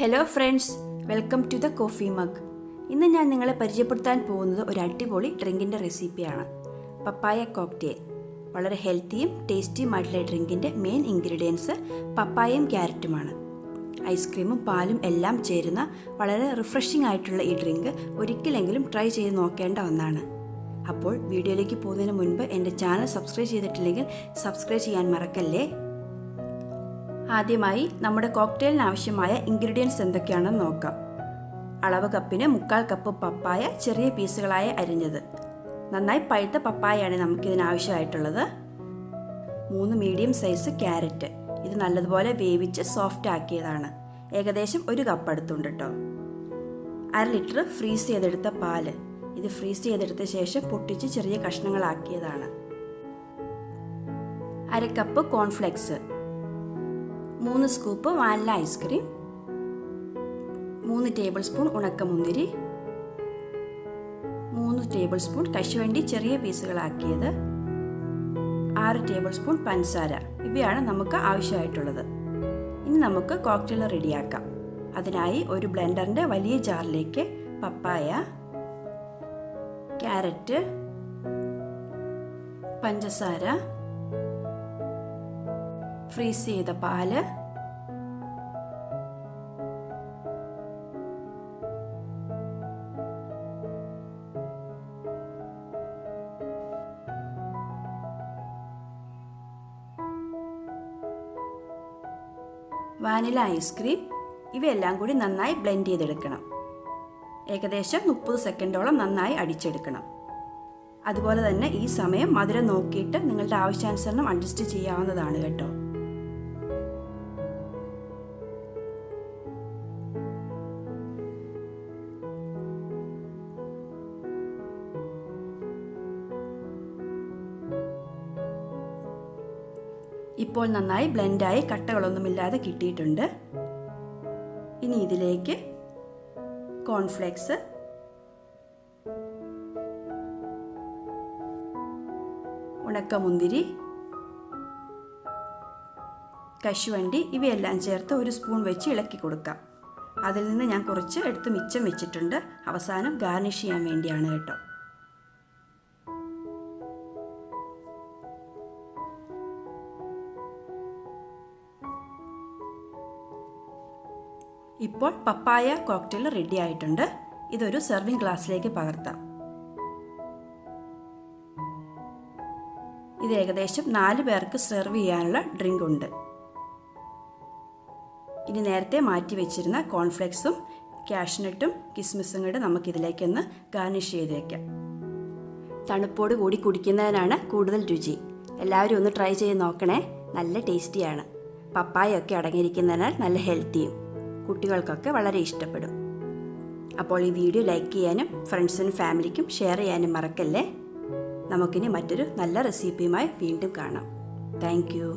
Hello friends, welcome to the coffee mug. ഇന്ന് ഞാൻ നിങ്ങളെ പരിചയപ്പെടുത്താൻ പോകുന്നത് ഒരു അടിപൊളി ഡ്രിങ്കിൻ്റെ റെസിപ്പിയാണ്, പപ്പായ കോക്ടെയിൽ. വളരെ ഹെൽത്തിയും ടേസ്റ്റിയുമായിട്ടുള്ള ഡ്രിങ്കിൻ്റെ മെയിൻ ഇൻഗ്രീഡിയൻസ് പപ്പായയും ക്യാരറ്റുമാണ്. ഐസ്ക്രീമും പാലും എല്ലാം ചേരുന്ന വളരെ റിഫ്രഷിംഗ് ആയിട്ടുള്ള ഈ ഡ്രിങ്ക് ഒരിക്കലെങ്കിലും ട്രൈ ചെയ്ത് നോക്കേണ്ട ഒന്നാണ്. അപ്പോൾ വീഡിയോയിലേക്ക് പോകുന്നതിന് മുൻപ് എൻ്റെ ചാനൽ സബ്സ്ക്രൈബ് ചെയ്തിട്ടില്ലെങ്കിൽ സബ്സ്ക്രൈബ് ചെയ്യാൻ മറക്കല്ലേ. ആദ്യമായി നമ്മുടെ കോക്ടെയിലിന് ആവശ്യമായ ഇൻഗ്രീഡിയൻസ് എന്തൊക്കെയാണെന്ന് നോക്കാം. അളവ് കപ്പിന് 1/4 കപ്പ് പപ്പായ ചെറിയ പീസുകളായി അരിഞ്ഞത്. നന്നായി പഴുത്ത പപ്പായയാണ് നമുക്കിതിന് ആവശ്യമായിട്ടുള്ളത്. 3 മീഡിയം സൈസ് ക്യാരറ്റ്, ഇത് നല്ലതുപോലെ വേവിച്ച് സോഫ്റ്റ് ആക്കിയതാണ്. ഏകദേശം 1 കപ്പ് അടുത്തുണ്ട് കേട്ടോ. 1/2 ലിറ്റർ ഫ്രീസ് ചെയ്തെടുത്ത പാല്, ഇത് ഫ്രീസ് ചെയ്തെടുത്ത ശേഷം പൊട്ടിച്ച് ചെറിയ കഷ്ണങ്ങളാക്കിയതാണ്. 1/2 cup cornflakes, 3 scoop vanilla ice cream, 3 table spoon ഉണക്കമുന്തിരി, 3 ടേബിൾ സ്പൂൺ കശുവണ്ടി ചെറിയ പീസുകളാക്കിയത്, 6 ടേബിൾ സ്പൂൺ പഞ്ചസാര. ഇവയാണ് നമുക്ക് ആവശ്യമായിട്ടുള്ളത്. ഇനി നമുക്ക് കോക്ടെയിൽ റെഡിയാക്കാം. അതിനായി ഒരു ബ്ലെൻഡറിൻ്റെ വലിയ ജാറിലേക്ക് പപ്പായ, ക്യാരറ്റ്, പഞ്ചസാര, ഫ്രീസ് ചെയ്ത പാല്, വാനില ഐസ്ക്രീം, ഇവയെല്ലാം കൂടി നന്നായി ബ്ലെൻഡ് ചെയ്തെടുക്കണം. ഏകദേശം 30 സെക്കൻഡോളം നന്നായി അടിച്ചെടുക്കണം. അതുപോലെ തന്നെ ഈ സമയം മധുരം നോക്കിയിട്ട് നിങ്ങളുടെ ആവശ്യാനുസരണം അഡ്ജസ്റ്റ് ചെയ്യാവുന്നതാണ് കേട്ടോ. ഇപ്പോൾ നന്നായി ബ്ലെൻഡായി കട്ടകളൊന്നുമില്ലാതെ കിട്ടിയിട്ടുണ്ട്. ഇനി ഇതിലേക്ക് കോൺഫ്ലെക്സ്, ഉണക്കമുന്തിരി, കശുവണ്ടി ഇവയെല്ലാം ചേർത്ത് 1 സ്പൂൺ വെച്ച് ഇളക്കി കൊടുക്കാം. അതിൽ നിന്ന് ഞാൻ കുറച്ച് എടുത്ത് മിച്ചം വെച്ചിട്ടുണ്ട്, അവസാനം ഗാർണിഷ് ചെയ്യാൻ വേണ്ടിയാണ് കേട്ടോ. ഇപ്പോൾ പപ്പായ കോക്ടെയിൽ റെഡി ആയിട്ടുണ്ട്. ഇതൊരു സെർവിങ് ഗ്ലാസ്സിലേക്ക് പകർത്താം. ഇത് ഏകദേശം 4 പേർക്ക് സെർവ് ചെയ്യാനുള്ള ഡ്രിങ്ക് ഉണ്ട്. ഇനി നേരത്തെ മാറ്റി വെച്ചിരുന്ന കോൺഫ്ലെക്സും കാഷ്നട്ടും കിസ്മിസും കൂടെ നമുക്കിതിലേക്കൊന്ന് ഗാർണിഷ് ചെയ്ത് വയ്ക്കാം. തണുപ്പോട് കൂടി കുടിക്കുന്നതിനാണ് കൂടുതൽ രുചി. എല്ലാവരും ഒന്ന് ട്രൈ ചെയ്ത് നോക്കണേ, നല്ല ടേസ്റ്റിയാണ്. പപ്പായൊക്കെ അടങ്ങിയിരിക്കുന്നതിനാൽ നല്ല ഹെൽത്തിയും, കുട്ടികൾക്കൊക്കെ വളരെ ഇഷ്ടപ്പെടും. അപ്പോൾ ഈ വീഡിയോ ലൈക്ക് ചെയ്യാനും ഫ്രണ്ട്സിനും ഫാമിലിക്കും ഷെയർ ചെയ്യാനും മറക്കല്ലേ. നമുക്കിനി മറ്റൊരു നല്ല റെസിപ്പിയുമായി വീണ്ടും കാണാം. Thank you.